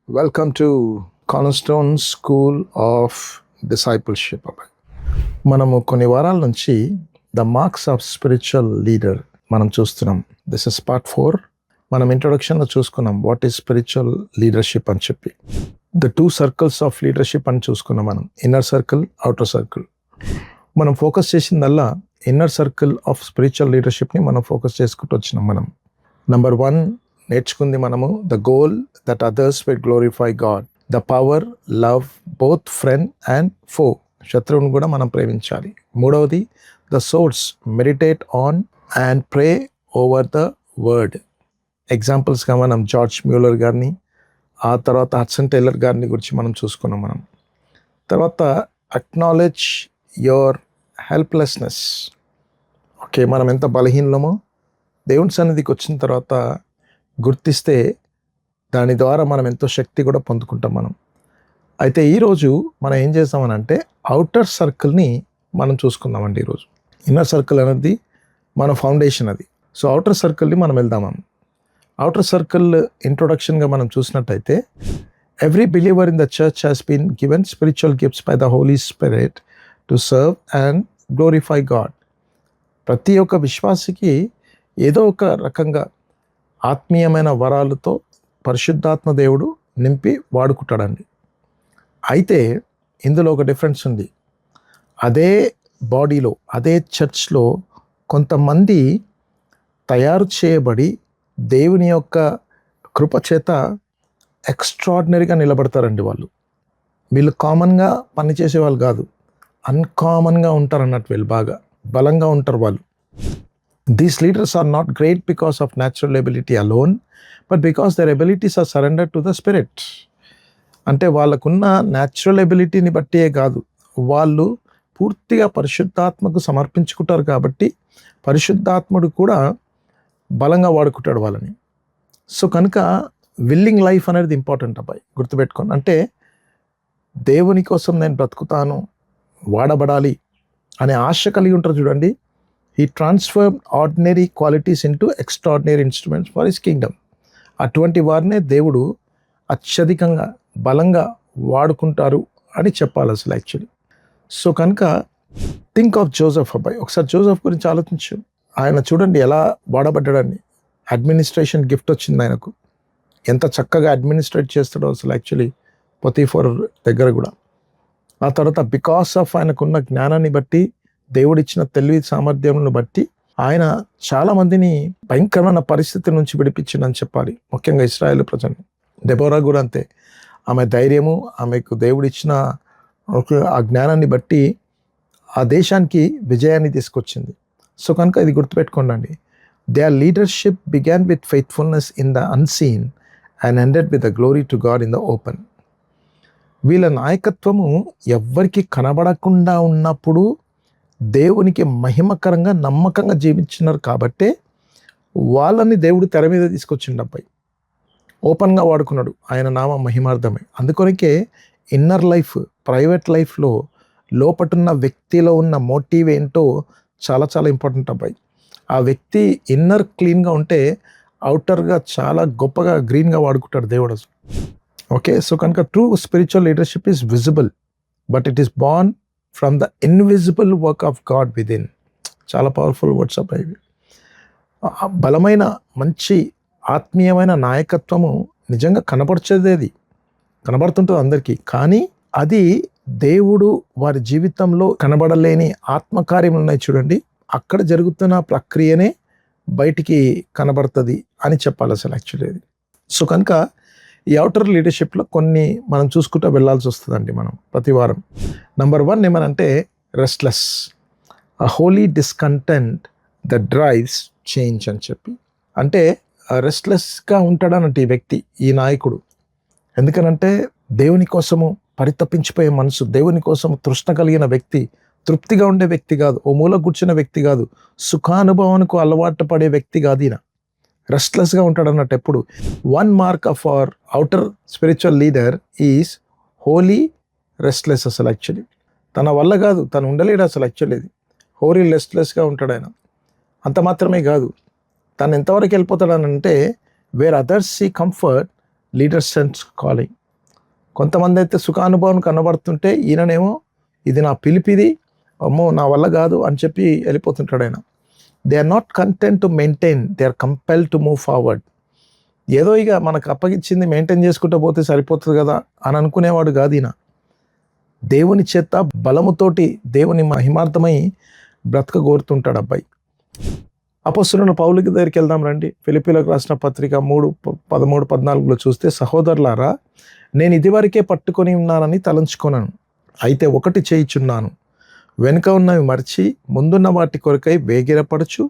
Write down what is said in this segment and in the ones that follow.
Welcome to cornerstone school of discipleship. మనము కొన్ని వారాల నుంచి the marks of spiritual leader మనం చూస్తున్నాం. This is part 4. మనం ఇంట్రొడక్షన్లో చూసుకున్నాం వాట్ ఈస్ స్పిరిచువల్ లీడర్షిప్ అని చెప్పి. ద 2 circles ఆఫ్ లీడర్షిప్ అని చూసుకున్నాం మనం, ఇన్నర్ సర్కిల్, అవుటర్ సర్కిల్. మనం ఫోకస్ చేసిందల్లా ఇన్నర్ సర్కిల్ ఆఫ్ స్పిరిచువల్ లీడర్షిప్ని మనం ఫోకస్ చేసుకుంటూ వచ్చినాం. మనం నెంబర్ 1 నేర్చుకుంది మనము the goal that others will glorify God, the power, love both friend and foe, శత్రువుని కూడా మనం ప్రేమించాలి. మూడవది the source, meditate on and pray over the word. ఎగ్జాంపుల్స్గా మనం జార్జ్ మ్యూలర్ గారిని, ఆ తర్వాత హడ్సన్ టైలర్ గారిని గురించి మనం చూసుకున్నాం. మనం తర్వాత అక్నాలెడ్జ్ యువర్ హెల్ప్లెస్నెస్. ఓకే, మనం ఎంత బలహీనమో దేవుని సన్నిధికి వచ్చిన తర్వాత గుర్తిస్తే దాని ద్వారా మనం ఎంతో శక్తి కూడా పొందుకుంటాం మనం. అయితే ఈరోజు మనం ఏం చేస్తామనంటే అవుటర్ సర్కిల్ని మనం చూసుకుందామండి. ఈరోజు ఇన్నర్ సర్కిల్ అనేది మన ఫౌండేషన్ అది. సో అవుటర్ సర్కిల్ని మనం వెళ్దామా. అవుటర్ సర్కిల్ ఇంట్రొడక్షన్గా మనం చూసినట్టయితే every believer in the church has been given spiritual gifts by the Holy Spirit to serve and glorify God. ప్రతి ఒక్క విశ్వాసికి ఏదో ఒక రకంగా ఆత్మీయమైన వరాలతో పరిశుద్ధాత్మ దేవుడు నింపి వాడుకుంటాడండి. అయితే ఇందులో ఒక డిఫరెన్స్ ఉంది. అదే బాడీలో, అదే చర్చ్లో కొంతమంది తయారు చేయబడి దేవుని యొక్క కృపచేత ఎక్స్ట్రాడినరీగా నిలబడతారండి. వీళ్ళు కామన్గా పనిచేసే వాళ్ళు కాదు, అన్కామన్గా ఉంటారు అన్నట్టు. వీళ్ళు బాగా బలంగా ఉంటారు వాళ్ళు. These leaders are not great because of natural ability alone, but because their abilities are surrendered to the Spirit. అంటే వాళ్ళకున్న న్యాచురల్ ఎబిలిటీని బట్టే కాదు, వాళ్ళు పూర్తిగా పరిశుద్ధాత్మకు సమర్పించుకుంటారు కాబట్టి పరిశుద్ధాత్ముడు కూడా బలంగా వాడుకుంటాడు వాళ్ళని. సో కనుక విల్లింగ్ లైఫ్ అనేది ఇంపార్టెంట్ అబ్బాయి, గుర్తుపెట్టుకోండి. అంటే దేవుని కోసం నేను బ్రతుకుతాను, వాడబడాలి అనే ఆశ కలిగి ఉంటారు చూడండి. He transformed ordinary qualities into extraordinary instruments for his kingdom. అటువంటి వారినే దేవుడు అత్యధికంగా బలంగా వాడుకుంటారు అని చెప్పాలి అసలు యాక్చువల్లీ. సో కనుక థింక్ ఆఫ్ జోసెఫ్ అబ్బాయి. ఒకసారి జోసెఫ్ గురించి ఆలోచించు. ఆయన చూడండి ఎలా వాడబడ్డాడని. అడ్మినిస్ట్రేషన్ గిఫ్ట్ వచ్చింది ఆయనకు. ఎంత చక్కగా అడ్మినిస్ట్రేట్ చేస్తాడో అసలు యాక్చువల్లీ పొతీఫర్ దగ్గర కూడా. ఆ తర్వాత బికాస్ ఆఫ్ ఆయనకున్న జ్ఞానాన్ని బట్టి, దేవుడిచ్చిన తెలివి సామర్థ్యములను బట్టి ఆయన చాలామందిని భయంకరమైన పరిస్థితి నుంచి విడిపించిందని చెప్పాలి, ముఖ్యంగా ఇశ్రాయేలు ప్రజల్ని. దెబోరా కూడా అంతే. ఆమె ధైర్యము, ఆమెకు దేవుడిచ్చిన ఆ జ్ఞానాన్ని బట్టి ఆ దేశానికి విజయాన్ని తీసుకొచ్చింది. సో కనుక ఇది గుర్తుపెట్టుకోండి. Their leadership began with faithfulness in the unseen and ended with the glory to God in the open. వీళ్ళ నాయకత్వము ఎవ్వరికి కనబడకుండా ఉన్నప్పుడు దేవునికి మహిమకరంగా నమ్మకంగా జీవించినారు కాబట్టే వాళ్ళని దేవుడు తెర మీద తీసుకొచ్చిండు అబ్బాయి. ఓపెన్గా వాడుకున్నాడు, ఆయన నామ మహిమార్థమే. అందుకొరకే ఇన్నర్ లైఫ్, ప్రైవేట్ లైఫ్లో లోపటున్న వ్యక్తిలో ఉన్న మోటివ్ ఏంటో చాలా చాలా ఇంపార్టెంట్ అబ్బాయి. ఆ వ్యక్తి ఇన్నర్ క్లీన్గా ఉంటే అవుటర్గా చాలా గొప్పగా గ్రీన్గా వాడుకుంటాడు దేవుడు అసలు. ఓకే, సో కనుక true spiritual leadership is visible but it is born from the invisible work of God within. చాలా పవర్ఫుల్ వర్డ్స్ అబ్బాయి. బలమైన మంచి ఆత్మీయమైన నాయకత్వము నిజంగా కనబడుతుంది అందరికీ. కానీ అది దేవుడు వారి జీవితంలో కనబడలేని ఆత్మకార్యములు ఉన్నాయి చూడండి, అక్కడ జరుగుతున్న ప్రక్రియనే బయటికి కనబడుతుంది అని చెప్పాలి అసలు యాక్చువల్లీ అది. సో కనుక ఈ అవుటర్ లీడర్షిప్లో కొన్ని మనం చూసుకుంటూ వెళ్ళాల్సి వస్తుందండి మనం ప్రతి వారం. నెంబర్ 1 ఏమనంటే restless, a holy discontent the drives change అని చెప్పి. అంటే రెస్ట్లెస్గా ఉంటాడన్నట్టు ఈ వ్యక్తి, ఈ నాయకుడు. ఎందుకనంటే దేవుని కోసము పరితపించిపోయే మనసు, దేవుని కోసం తృష్ణ కలిగిన వ్యక్తి, తృప్తిగా ఉండే వ్యక్తి కాదు, ఓ మూల కూర్చున్న వ్యక్తి కాదు, సుఖానుభవానికి అలవాటు పడే వ్యక్తి కాదు ఈయన. రెస్ట్లెస్గా ఉంటాడు అన్నట్టు ఎప్పుడు. 1 mark of our outer spiritual leader is Holi restless. అసలు యాక్చువల్లీ తన వల్ల కాదు, తను ఉండలేడు అసలు యాక్చువల్లీ. ఇది హోలీ రెస్ట్లెస్గా ఉంటాడు ఆయన. అంత మాత్రమే కాదు, తను ఎంతవరకు వెళ్ళిపోతాడనంటే where others see comfort leaders and calling. కొంతమంది అయితే సుఖానుభవం కనబడుతుంటే ఈయననేమో ఇది నా పిలిపిది, అమ్మో నా వల్ల కాదు అని చెప్పి వెళ్ళిపోతుంటాడు ఆయన. They are not content to maintain, they are compel to move forward. ఏదో ఇక మనకు అప్పగించింది మెయింటైన్ చేసుకుంటూ పోతే సరిపోతుంది కదా అని అనుకునేవాడు కాదు ఈయన. దేవుని చేత బలముతోటి దేవుని మహిమార్థమై బ్రతకగోరుతుంటాడు అబ్బాయి. అపొస్తలుడైన పౌలు దగ్గరికి వెళ్దాం రండి. ఫిలిప్పీలకు రాసిన పత్రిక 3:13-14 చూస్తే, సహోదరులారా, నేను ఇదివరకే పట్టుకొని ఉన్నానని తలంచుకొనను. అయితే ఒకటి చేయుచున్నాను, వెనుక ఉన్నవి మర్చి ముందున్న వాటి కొరకై వేగిరపడుచు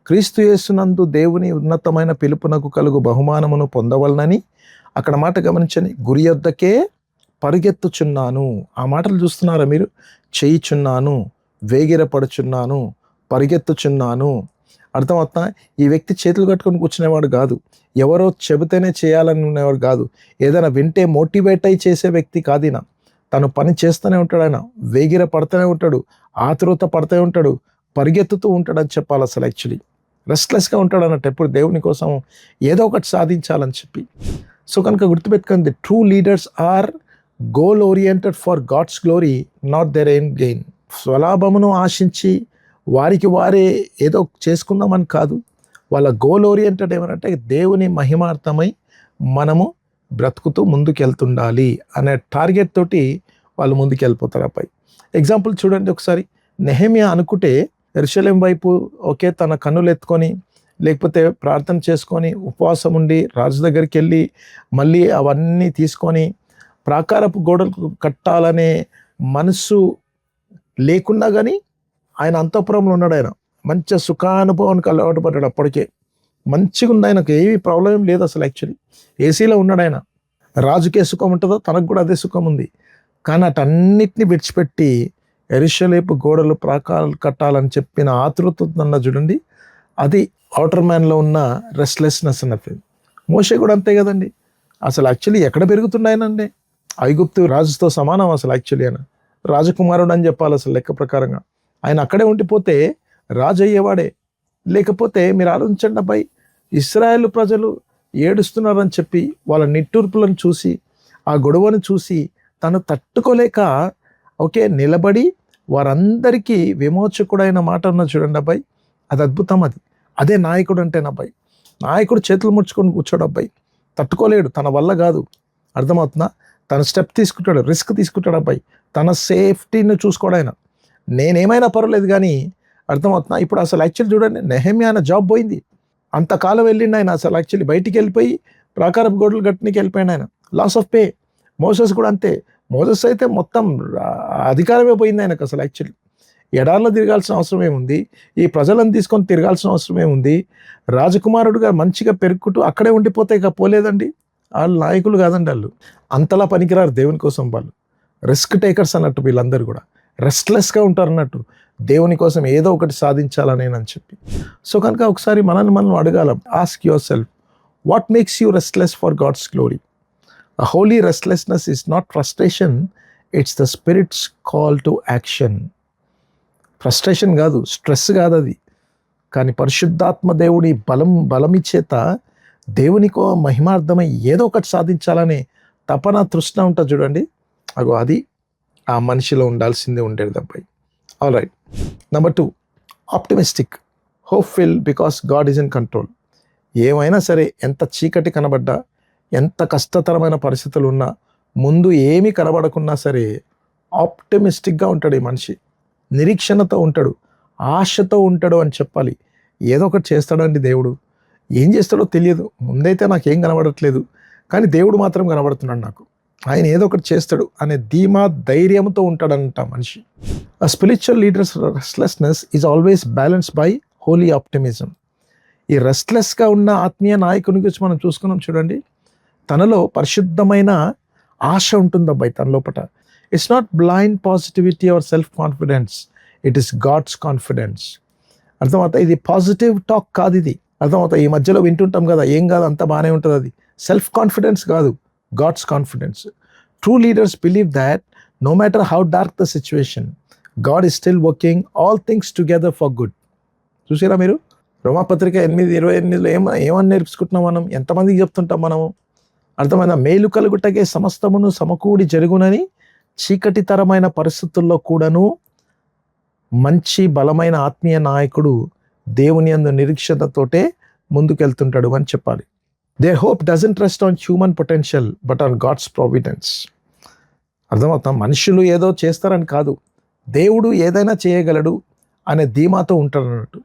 క్రీస్తు యేసునందు దేవుని ఉన్నతమైన పిలుపునకు కలుగు బహుమానమును పొందవలనని. అక్కడ మాట గమనించండి, గురి యొద్దకే పరిగెత్తుచున్నాను. ఆ మాటలు చూస్తున్నారా మీరు? చేయుచున్నాను, వేగిరపడుచున్నాను, పరిగెత్తుచున్నాను. అర్థమవుతా? ఈ వ్యక్తి చేతులు కట్టుకొని కూర్చునేవాడు కాదు, ఎవరో చెబితేనే చేయాలని ఉండేవాడు కాదు, ఏదైనా వింటే మోటివేట్ అయి చేసే వ్యక్తి కాదు ఈయన. తను పని చేస్తూనే ఉంటాడు, ఆయన వేగిర పడుతూనే ఉంటాడు, ఆతురత పడుతూ ఉంటాడు, పరిగెత్తుతూ ఉంటాడు అని చెప్పాలి. అసలు యాక్చువల్లీ రెస్ట్లెస్గా ఉంటాడు అన్నట్టు, ఎప్పుడు దేవుని కోసం ఏదో ఒకటి సాధించాలని చెప్పి. సో కనుక గుర్తుపెట్టుకుంది, true leaders are goal oriented for God's glory, not their aim gain. స్వలాభమును ఆశించి వారికి వారే ఏదో చేసుకుందామని కాదు, వాళ్ళ గోల్ ఓరియంటెడ్ ఏమనంటే దేవుని మహిమార్థమై మనము బ్రతుకుతూ ముందుకెళ్తుండాలి అనే టార్గెట్ తోటి వాళ్ళు ముందుకు వెళ్ళిపోతారు. అబ్బాయి ఎగ్జాంపుల్ చూడండి ఒకసారి. నెహెమ్యా అనుకుంటే యెరూషలేం వైపు ఒకే తన కన్నులు ఎత్తుకొని, లేకపోతే ప్రార్థన చేసుకొని ఉపవాసం ఉండి రాజు దగ్గరికి వెళ్ళి మళ్ళీ అవన్నీ తీసుకొని ప్రాకారపు గోడలు కట్టాలనే మనసు లేకుండా కానీ ఆయన అంతఃపురంలో ఉన్నాడు. ఆయన మంచి సుఖానుభవానికి అలవాటు పడ్డాడు. అప్పటికే మంచిగా ఉంది, ఆయనకు ఏమీ ప్రాబ్లం లేదు అసలు. యాక్చువల్లీ ఏసీలో ఉన్నాడు ఆయన. రాజుకే సుఖం ఉంటుందో తనకు కూడా అదే సుఖం ఉంది. కానీ అటన్నిటిని విడిచిపెట్టి యెరూషలేము గోడలు ప్రాకారాలు కట్టాలని చెప్పిన ఆతృత అన్న చూడండి, అది అవుటర్ మ్యాన్లో ఉన్న రెస్ట్లెస్నెస్ అన్నది. మోషే కూడా అంతే కదండి. అసలు యాక్చువల్లీ ఎక్కడ పెరుగుతున్నాయనండి? ఐగుప్తు రాజుతో సమానం అసలు. యాక్చువల్లీ ఆయన రాజకుమారుడు అని చెప్పాలి అసలు లెక్క ప్రకారంగా. ఆయన అక్కడే ఉండిపోతే రాజు అయ్యేవాడే. లేకపోతే మీరు ఆలోచించండి అబ్బాయి, ఇశ్రాయేలు ప్రజలు ఏడుస్తున్నారని చెప్పి వాళ్ళ నిట్టూర్పులను చూసి, ఆ గొడవను చూసి తను తట్టుకోలేక నిలబడి వారందరికీ విమోచకుడైన మాట ఉన్న చూడండి అబ్బాయి, అది అద్భుతం. అదే నాయకుడు అంటేనబ్బాయి. నాయకుడు చేతులు ముడుచుకొని కూర్చోడు అబ్బాయి, తట్టుకోలేడు, తన వల్ల కాదు. అర్థమవుతుందా? తన స్టెప్ తీసుకుంటాడు, రిస్క్ తీసుకుంటాడు అబ్బాయి, తన సేఫ్టీని చూసుకోడు ఆయన. నేనేమైనా పర్వాలేదు కానీ, అర్థమవుతున్నా? ఇప్పుడు అసలు యాక్చువల్లీ చూడండి, నెహెమ్యా అన్న జాబ్ పోయింది. అంతకాలం వెళ్ళిండు ఆయన. అసలు యాక్చువల్లీ బయటికి వెళ్ళిపోయి ప్రాకారపు గోడలు గట్టనికి వెళ్ళిపోయాడు ఆయన. Loss of pay. మోసెస్ కూడా అంతే. మోసెస్ అయితే మొత్తం అధికారమే పోయింది ఆయనకు అసలు. యాక్చువల్లీ ఎడార్లో తిరగాల్సిన అవసరం ఏముంది? ఈ ప్రజలను తీసుకొని తిరగాల్సిన అవసరం ఏముంది? రాజకుమారుడుగా మంచిగా పెరుగుకుంటూ అక్కడే ఉండిపోతే ఇక పోలేదండి. వాళ్ళు నాయకులు కాదండి, వాళ్ళు అంతలా పనికిరారు దేవుని కోసం. వాళ్ళు రిస్క్ టేకర్స్ అన్నట్టు, వీళ్ళందరూ కూడా రెస్ట్లెస్గా ఉంటారు అన్నట్టు, దేవుని కోసం ఏదో ఒకటి సాధించాలని అని చెప్పి. సో కనుక ఒకసారి మనం అడగాల, ask yourself, what makes you restless for God's glory? A holy restlessness is not frustration, it's the Spirit's call to action. Frustration కాదు, స్ట్రెస్ కాదు అది. కానీ పరిశుద్ధాత్మ దేవుని బలమిచ్చేత దేవునికో మహిమార్థమై ఏదో ఒకటి సాధించాలని తపన తృష్ణ ఉంటుంది చూడండి, అది ఆ మనిషిలో ఉండాల్సిందే ఉండేది అబ్బాయి. All right. Number 2, optimistic, hopeful because God is in control. ఏమైనా సరే, ఎంత చీకటి కనబడ్డా, ఎంత కష్టతరమైన పరిస్థితులు ఉన్నా, ముందు ఏమీ కనబడకున్నా సరే ఆప్టిమిస్టిక్గా ఉంటాడు ఈ మనిషి. నిరీక్షణతో ఉంటాడు, ఆశతో ఉంటాడు అని చెప్పాలి. ఏదో ఒకటి చేస్తాడండి దేవుడు. ఏం చేస్తాడో తెలియదు, ముందైతే నాకేం కనబడట్లేదు, కానీ దేవుడు మాత్రం కనబడుతున్నాడు నాకు, ఆయన ఏదో ఒకటి చేస్తాడు అనే ధీమా ధైర్యంతో ఉంటాడంట మనిషి. ఆ spiritual leaders restlessness is always balanced by holy optimism. ఈ రెస్ట్లెస్గా ఉన్న ఆత్మీయ నాయకుని గురించి మనం చూసుకున్నాం చూడండి, తనలో పరిశుద్ధమైన ఆశ ఉంటుంది అబ్బాయి తన లోపల. It's not blind positivity or self confidence, it is God's confidence. అర్థమవుతా? ఇది పాజిటివ్ టాక్ కాదు, ఇది అర్థమవుతా? ఈ మధ్యలో వింటుంటాం కదా, ఏం కాదు అంత బాగానే ఉంటుంది, అది సెల్ఫ్ కాన్ఫిడెన్స్ కాదు, God's confidence. True leaders believe that no matter how dark the situation, God is still working all things together for good. చూసారా మీరు? రోమాపత్రిక 8:28 ఏమని నేర్చుకుంటున్నాం మనం? ఎంతమందికి చెప్తుంటాం మనము? అర్థమైన మేలు కలుగుటకే సమస్తమును సమకూడి జరుగునని చీకటితరమైన పరిస్థితుల్లో కూడాను మంచి బలమైన ఆత్మీయ నాయకుడు దేవుని యందు నిరీక్షణతోటే ముందుకెళ్తుంటాడు అని చెప్పాలి. Their hope doesn't rest on human potential but on God's providence. అర్థమవుతాం, మనుషులు ఏదో చేస్తారని కాదు, దేవుడు ఏదైనా చేయగలడు అనే ధీమాతో ఉంటాడు అన్నట్టు.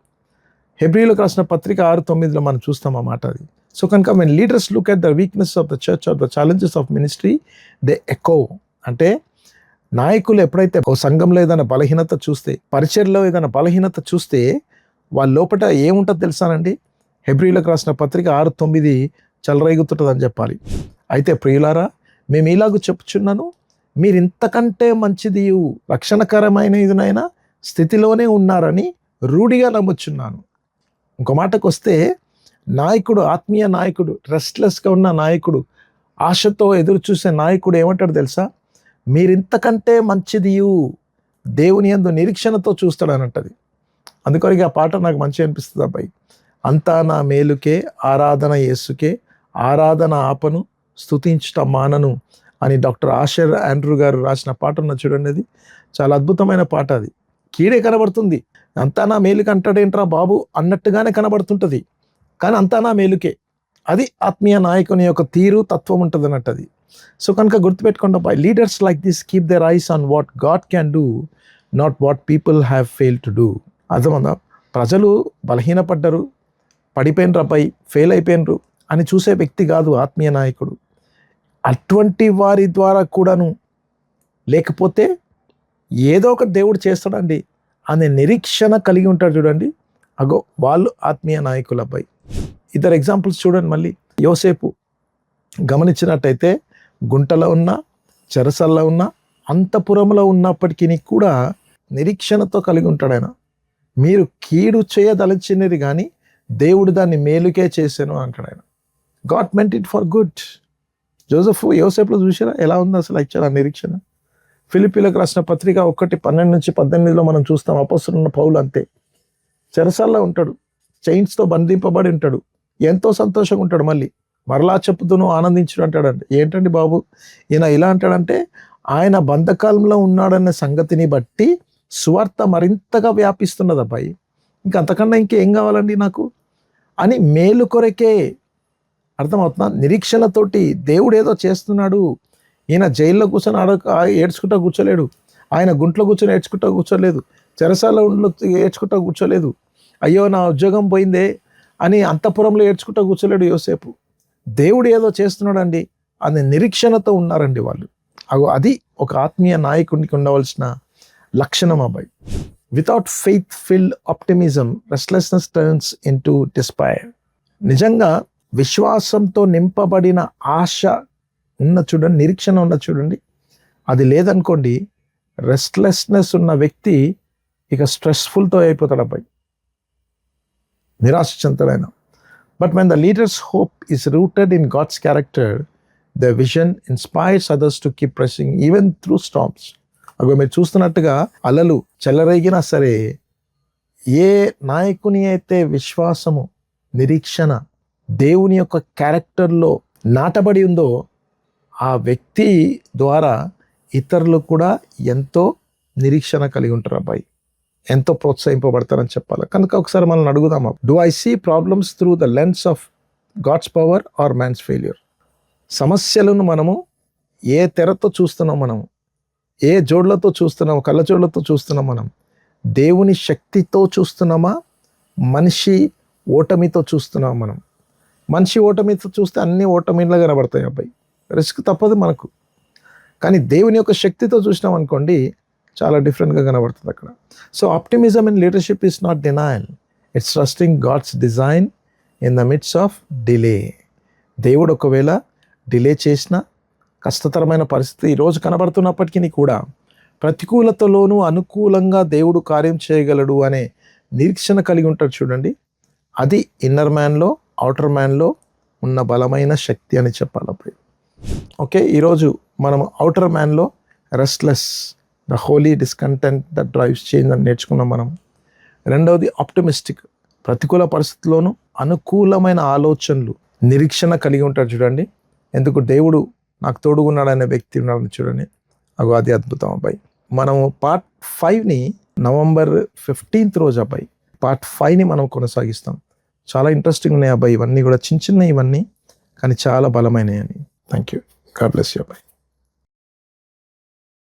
హెబ్రీలకు రాసిన పత్రిక 6:9 మనం చూస్తాం ఆ మాట అది. సో కనుక when leaders look at the weakness of the church or the challenges of ministry they echo. అంటే నాయకులు ఎప్పుడైతే ఓ సంఘంలో ఏదైనా బలహీనత చూస్తే, పరిచర్లో ఏదైనా బలహీనత చూస్తే వాళ్ళ లోపల ఏముంటుంది తెలుసానండి? హెబ్రీలకు రాసిన పత్రిక 6:9 చెలరేగుతుంటుందని చెప్పాలి. అయితే ప్రియులారా, మేము ఇలాగూ చెప్పుచున్నాను, మీరు ఇంతకంటే మంచిది రక్షణకరమైన ఇదినైనా స్థితిలోనే ఉన్నారని రూఢిగా నమ్ముచున్నాను. ఇంకో మాటకు వస్తే, నాయకుడు, ఆత్మీయ నాయకుడు, రెస్ట్లెస్గా ఉన్న నాయకుడు, ఆశతో ఎదురు చూసే నాయకుడు ఏమంటాడు తెలుసా? మీరింతకంటే మంచిది దేవుని యందు నిరీక్షణతో చూస్తాడు అన్నట్టది. అందుకొరకు ఆ పాట నాకు మంచిగా అనిపిస్తుంది అబ్బాయి. అంతా నా మేలుకే, ఆరాధన యేసుకే, ఆరాధన ఆపను, స్తుతించుట మానను అని డాక్టర్ ఆషర్ ఆండ్రూ గారు రాసిన పాట ఉన్న చూడండి. అది చాలా అద్భుతమైన పాట. అది కీడే కనబడుతుంది, అంతా నా మేలుకి అంటాడేంట్రా బాబు అన్నట్టుగానే కనబడుతుంటుంది, కానీ అంతా నా మేలుకే. అది ఆత్మీయ నాయకుని యొక్క తీరు, తత్వం ఉంటుంది అన్నట్టు అది. సో కనుక గుర్తుపెట్టుకోండి అబ్బాయి, leaders like this keep their eyes on what God can do, not what people have fail to do. అర్థమందా? ప్రజలు బలహీనపడ్డరు, పడిపోయినరు అబ్బాయి, ఫెయిల్ అయిపోయినరు అని చూసే వ్యక్తి కాదు ఆత్మీయ నాయకుడు. అటువంటి వారి ద్వారా కూడాను, లేకపోతే ఏదో ఒక దేవుడు చేస్తాడండి అనే నిరీక్షణ కలిగి ఉంటాడు చూడండి, అగో వాళ్ళు ఆత్మీయ నాయకులు అబ్బాయి. ఇద్దరు ఎగ్జాంపుల్స్ చూడండి. మళ్ళీ యోసేపు గమనించినట్టయితే గుంటలో ఉన్న, చెరసల్లో ఉన్న, అంతఃపురంలో ఉన్నప్పటికీ కూడా నిరీక్షణతో కలిగి ఉంటాడు ఆయన. మీరు కీడు చేయదలచినది కానీ దేవుడు దాన్ని మేలుకే చేశాను అంటాడు ఆయన. God meant it for good. యోసేపులో చూసారా ఎలా ఉంది అసలు యాక్చువల్ నిరీక్షణ? ఫిలిప్పీలకు రాసిన పత్రిక 1:12-18 మనం చూస్తాం. అపొస్తలుడైన పౌలు అంతే, చెరసాల్లో ఉంటాడు, చైన్స్తో బంధింపబడి ఉంటాడు, ఎంతో సంతోషంగా ఉంటాడు. మరలా చెప్పుతూను ఆనందించుడు అంటాడండి. ఏంటండి బాబు ఈయన ఇలా అంటాడంటే, ఆయన బంధకాలంలో ఉన్నాడన్న సంగతిని బట్టి సువార్త మరింతగా వ్యాపిస్తున్నది అబ్బాయి. అంతకన్నా ఇంకేం కావాలండి నాకు అని మేలు కొరకే. అర్థమవుతున్నా? నిరీక్షణతోటి దేవుడు ఏదో చేస్తున్నాడు. ఈయన జైల్లో కూర్చొని ఏడ్చుకుంటా కూర్చోలేడు, ఆయన గుంట్లో కూర్చొని ఏడ్చుకుంటా కూర్చోలేదు, చెరసాల ఏడ్చుకుంటా కూర్చోలేదు, అయ్యో నా ఉద్యోగం పోయిందే అని అంతఃపురంలో ఏడ్చుకుంటా కూర్చోలేడు యోసేపు. దేవుడు ఏదో చేస్తున్నాడండి అనే నిరీక్షణతో ఉన్నారండి వాళ్ళు. అది ఒక ఆత్మీయ నాయకుడికి ఉండవలసిన లక్షణం అబ్బాయి. Without faith filled optimism restlessness turns into despair. నిజంగా విశ్వాసంతో నింపబడిన ఆశ ఉన్న చూడండి, నిరీక్షణ ఉన్న చూడండి, అది లేదనుకోండి, రెస్ట్లెస్నెస్ ఉన్న వ్యక్తి ఇక స్ట్రెస్ఫుల్తో అయిపోతాడు అబ్బాయి, నిరాశ చెందుతాడు. But when the leader's hope is rooted in God's character, their vision inspires others to keep pressing even through storms. అగో మీరు చూస్తున్నట్టుగా అలలు చెలరేగినా సరే, ఏ నాయకుని అయితే విశ్వాసము, నిరీక్షణ దేవుని యొక్క క్యారెక్టర్లో నాటబడి ఉందో ఆ వ్యక్తి ద్వారా ఇతరులు కూడా ఎంతో నిరీక్షణ కలిగి ఉంటారు అబ్బాయి, ఎంతో ప్రోత్సహింపబడతారని చెప్పాలి. కనుక ఒకసారి మనం అడుగుదాం, do I see problems through the lens of God's power or man's failure? సమస్యలను మనము ఏ తెరతో చూస్తున్నాం, మనము ఏ జోడ్లతో చూస్తున్నాం, కళ్ళ జోడ్లతో చూస్తున్నాం, మనం దేవుని శక్తితో చూస్తున్నామా, మనిషి ఓటమితో చూస్తున్నాం? మనం మనిషి ఓటమితో చూస్తే అన్ని ఓటమిలా కనబడతాయి అబ్బాయి, రిస్క్ తప్పదు మనకు. కానీ దేవుని యొక్క శక్తితో చూసినాం అనుకోండి, చాలా డిఫరెంట్గా కనబడుతుంది అక్కడ. So optimism in leadership is not denial, it's trusting God's design in the midst of delay. దేవుడు ఒకవేళ డిలే చేసిన కష్టతరమైన పరిస్థితి ఈరోజు కనబడుతున్నప్పటికీ కూడా ప్రతికూలతలోనూ అనుకూలంగా దేవుడు కార్యం చేయగలడు అనే నిరీక్షణ కలిగి ఉంటాడు చూడండి. అది ఇన్నర్ మ్యాన్లో, అవుటర్ మ్యాన్లో ఉన్న బలమైన శక్తి అని చెప్పాలి అప్పుడు. ఓకే, ఈరోజు మనం అవుటర్ మ్యాన్లో restless, the holy discontent that drives change అని నేర్చుకున్నాం మనం. రెండవది ఆప్టిమిస్టిక్, ప్రతికూల పరిస్థితుల్లోనూ అనుకూలమైన ఆలోచనలు, నిరీక్షణ కలిగి ఉంటాడు చూడండి. ఎందుకు దేవుడు నాకు తోడుగున్నాడు అనే వ్యక్తి ఉన్నాడని చూడండి. అగో అది అద్భుతం అబ్బాయి. మనము పార్ట్ 5ని November 15th రోజు అబ్బాయి పార్ట్ 5ని మనం కొనసాగిస్తాం. చాలా ఇంట్రెస్టింగ్ ఉన్నాయి అబ్బాయి. ఇవన్నీ కూడా చిన్న చిన్న ఇవన్నీ కానీ చాలా బలమైనవి అని. Thank you. God bless you అబ్బాయి.